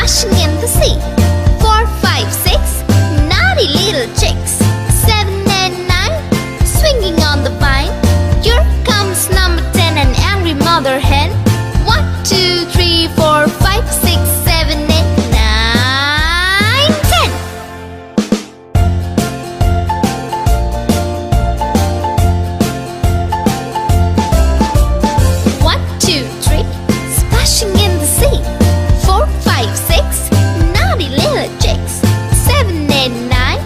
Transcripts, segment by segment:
splashing in the sea. 4, 5, 6, naughty little chicks. 7 and 9, swinging on the vine. Here comes number 10, an angry mother hen. 1, 2, 3, 4, 5, 6, 7, 8, 9, 10. 1, 2, 3, splashing in the sea. 4, 5, 6, naughty little chicks. 7, 8, 9,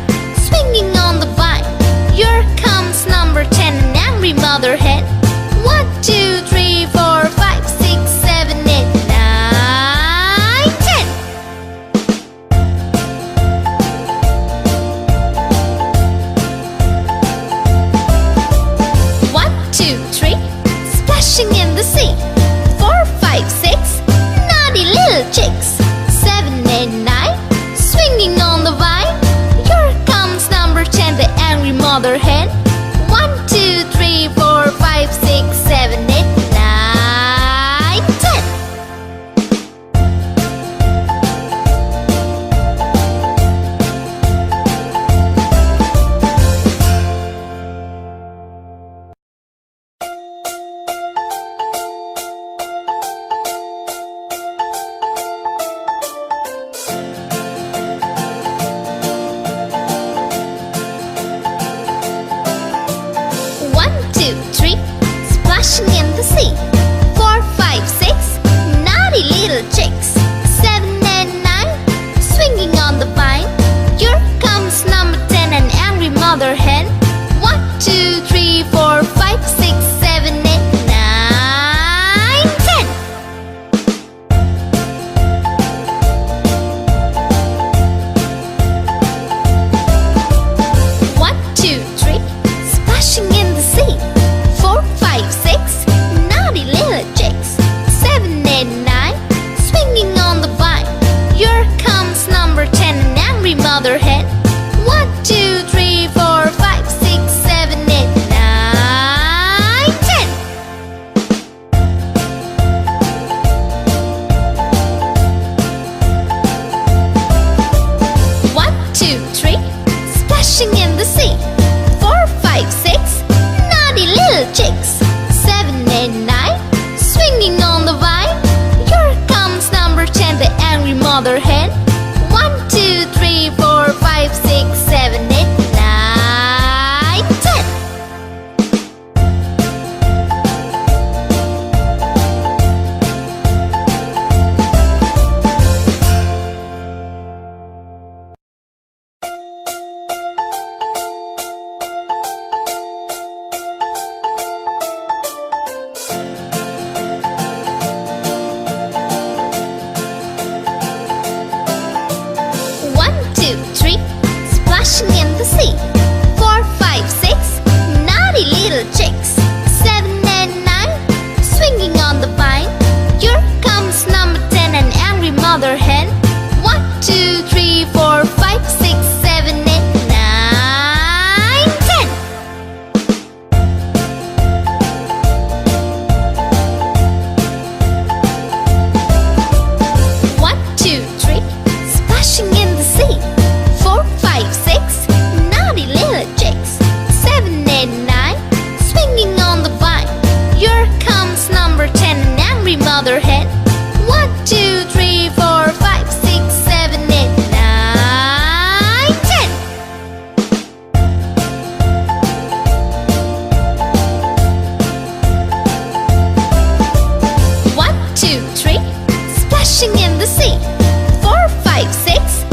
swinging on the vine. Here comes number 10, an angry mother hen. 1, 2, 3, 4, 5, 6, 7, 8, 9, 10. 1, 2, 3, splashing in the sea. 4, 5, 6, naughty little chicks. 7, 8, 9, swinging on the vine. Here comes number 10, the angry mother hen. 1, 2, 3, 4, 5, 6, 7, 8, 9, 10. 1, 2, 3, splashing in the sea. 4, 5, 6, naughty little chicks. 7 and 9, swinging on the vine. Here comes number 10, an angry mother hen. 1, 2, 3, 4, 5, 6, 7, 8, 9, 10. 1, 2, 3, splashing in the sea. 4, 5, 6, naughty little chicks. 7, 8, 9, swinging on the vine. Here comes number 10, an angry mother hen. 1, 2, 3, 4, 5, 6, 7, 8, 9, 10. 1, 2, 3, splashing in the sea. 4, 5, 6, naughty little chicks. 7, 8, 9, swinging on the vine. Here comes number 10, the angry mother hen. 1, 2, 3, 4, 5, 6, 7, 8, 9, 10. 1, 2, 3, splashing in the sea. 4, 5, 6, naughty little chicks. 7 and 9, swinging on the vine. Here comes number 10, an angry mother hen. 1, 2, 3, 4, 5, 6, 7, 8, 9, 10. 1, 2, 3, splashing in the sea. 4, 5, 6, naughty little chicks. 7, 8, 9, swinging on the vine. Here comes number 10, an angry mother hen. 1, 2, 3, 4, 5, 6, 7, 8, 9, 10. 1, 2, 3, splashing in the sea. 4, 5, 6,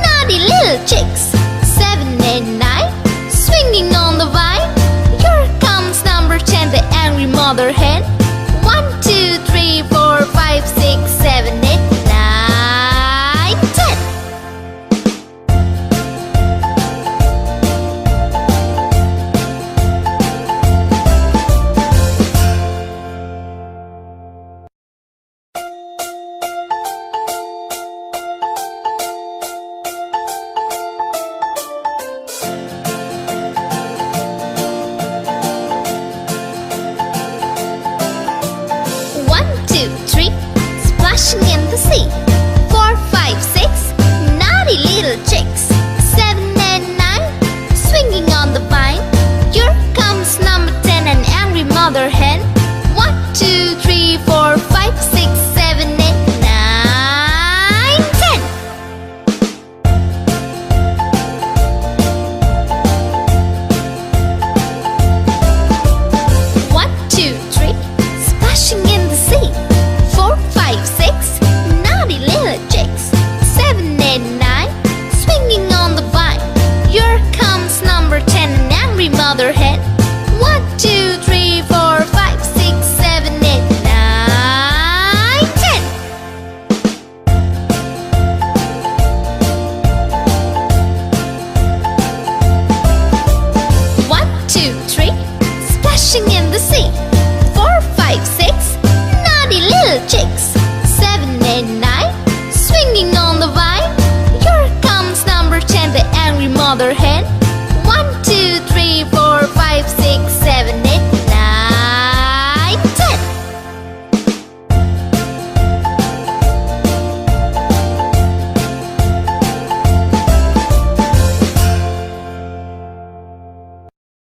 naughty little chicks. 7, 8, 9, swinging on the vine. Here comes number 10, the angry mother hen. 1, 2, 3, 4, 5, 6, 7, 8, 9, 10. 1, 2, 3, splashing in the sea. 4, 5, splashing in the sea.